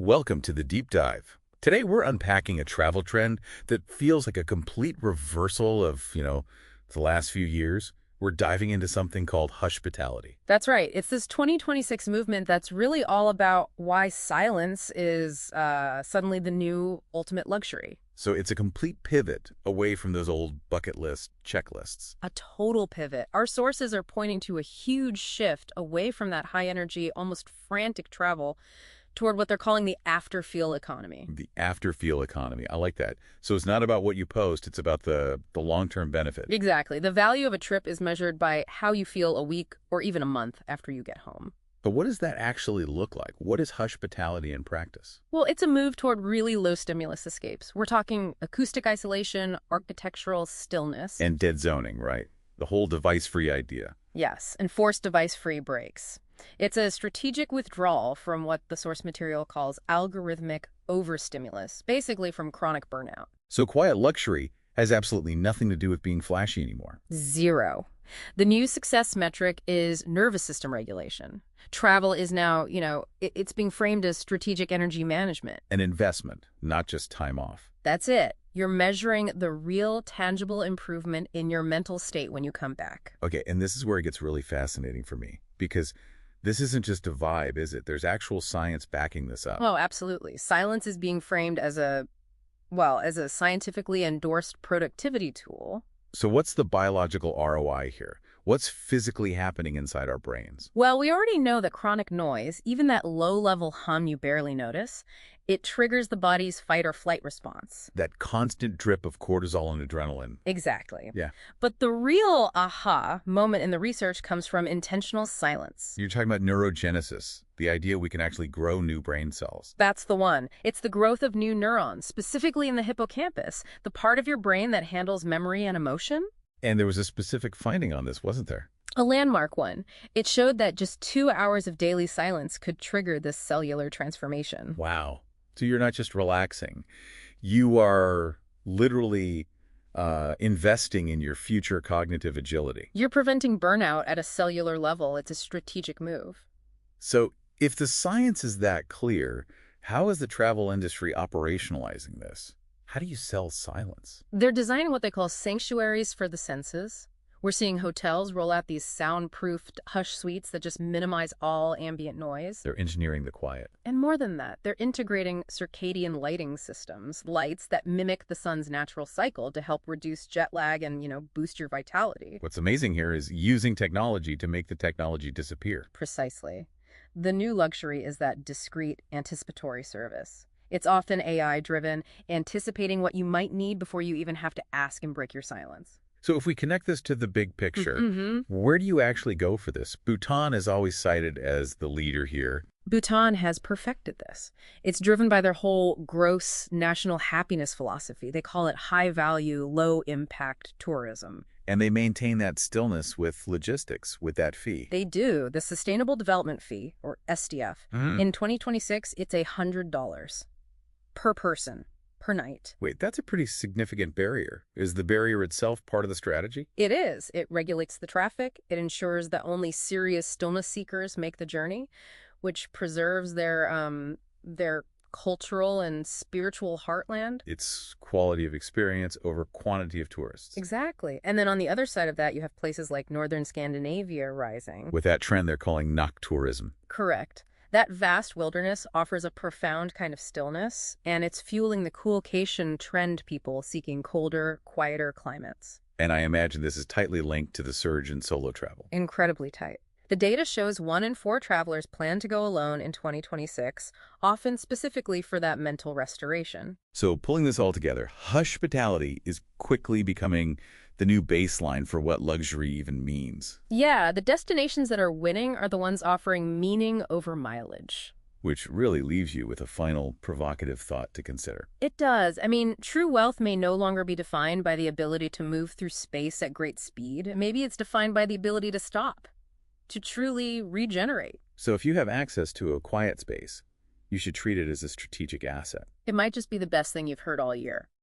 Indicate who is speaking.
Speaker 1: Welcome to the Deep Dive. Today we're unpacking a travel trend that feels like a complete reversal of, the last few years. We're diving into something called Hushpitality.
Speaker 2: That's right. It's this 2026 movement that's really all about why silence is suddenly the new ultimate luxury.
Speaker 1: So it's a complete pivot away from those old bucket list checklists.
Speaker 2: A total pivot. Our sources are pointing to a huge shift away from that high energy, almost frantic travel toward what they're calling the after-feel economy.
Speaker 1: The after-feel economy. I like that. So it's not about what you post, it's about the long-term benefit.
Speaker 2: Exactly. The value of a trip is measured by how you feel a week or even a month after you get home.
Speaker 1: But what does that actually look like? What is Hushpitality in practice?
Speaker 2: Well, it's a move toward really low stimulus escapes. We're talking acoustic isolation, architectural stillness.
Speaker 1: And dead zoning, right? The whole device-free idea.
Speaker 2: Yes, and forced device-free breaks. It's a strategic withdrawal from what the source material calls algorithmic overstimulus, basically from chronic burnout.
Speaker 1: So quiet luxury has absolutely nothing to do with being flashy anymore.
Speaker 2: Zero. The new success metric is nervous system regulation. Travel is now, it's being framed as strategic energy management.
Speaker 1: An investment, not just time off.
Speaker 2: That's it. You're measuring the real, tangible improvement in your mental state when you come back.
Speaker 1: Okay, and this is where it gets really fascinating for me, because this isn't just a vibe, is it? There's actual science backing this up.
Speaker 2: Oh, absolutely. Silence is being framed as a scientifically endorsed productivity tool.
Speaker 1: So what's the biological ROI here? What's physically happening inside our brains?
Speaker 2: Well, we already know that chronic noise, even that low-level hum you barely notice, it triggers the body's fight or flight response.
Speaker 1: That constant drip of cortisol and adrenaline.
Speaker 2: Exactly.
Speaker 1: Yeah.
Speaker 2: But the real aha moment in the research comes from intentional silence.
Speaker 1: You're talking about neurogenesis, the idea we can actually grow new brain cells.
Speaker 2: That's the one. It's the growth of new neurons, specifically in the hippocampus, the part of your brain that handles memory and emotion.
Speaker 1: And there was a specific finding on this, wasn't there?
Speaker 2: A landmark one. It showed that just 2 hours of daily silence could trigger this cellular transformation.
Speaker 1: Wow. So you're not just relaxing. You are literally investing in your future cognitive agility.
Speaker 2: You're preventing burnout at a cellular level. It's a strategic move.
Speaker 1: So if the science is that clear, how is the travel industry operationalizing this? How do you sell silence?
Speaker 2: They're designing what they call sanctuaries for the senses. We're seeing hotels roll out these soundproofed hush suites that just minimize all ambient noise.
Speaker 1: They're engineering the quiet.
Speaker 2: And more than that, they're integrating circadian lighting systems, lights that mimic the sun's natural cycle to help reduce jet lag and, boost your vitality.
Speaker 1: What's amazing here is using technology to make the technology disappear.
Speaker 2: Precisely. The new luxury is that discrete anticipatory service. It's often AI-driven, anticipating what you might need before you even have to ask and break your silence.
Speaker 1: So if we connect this to the big picture, where do you actually go for this? Bhutan is always cited as the leader here.
Speaker 2: Bhutan has perfected this. It's driven by their whole gross national happiness philosophy. They call it high-value, low-impact tourism.
Speaker 1: And they maintain that stillness with logistics, with that fee.
Speaker 2: They do. The Sustainable Development Fee, or SDF, in 2026, it's $100 per person. Per night.
Speaker 1: Wait, that's a pretty significant barrier. Is the barrier itself part of the strategy?
Speaker 2: It is. It regulates the traffic. It ensures that only serious stillness seekers make the journey, which preserves their cultural and spiritual heartland.
Speaker 1: It's quality of experience over quantity of tourists.
Speaker 2: Exactly. And then on the other side of that, you have places like northern Scandinavia rising.
Speaker 1: With that trend they're calling Noctourism.
Speaker 2: Correct. That vast wilderness offers a profound kind of stillness, and it's fueling the Whycation trend people seeking colder, quieter climates.
Speaker 1: And I imagine this is tightly linked to the surge in solo travel.
Speaker 2: Incredibly tight. The data shows 1 in 4 travelers plan to go alone in 2026, often specifically for that mental restoration.
Speaker 1: So pulling this all together, Hushpitality is quickly becoming the new baseline for what luxury even means.
Speaker 2: Yeah, the destinations that are winning are the ones offering meaning over mileage.
Speaker 1: Which really leaves you with a final provocative thought to consider.
Speaker 2: It does. I mean, true wealth may no longer be defined by the ability to move through space at great speed. Maybe it's defined by the ability to stop, to truly regenerate.
Speaker 1: So if you have access to a quiet space, you should treat it as a strategic asset.
Speaker 2: It might just be the best thing you've heard all year.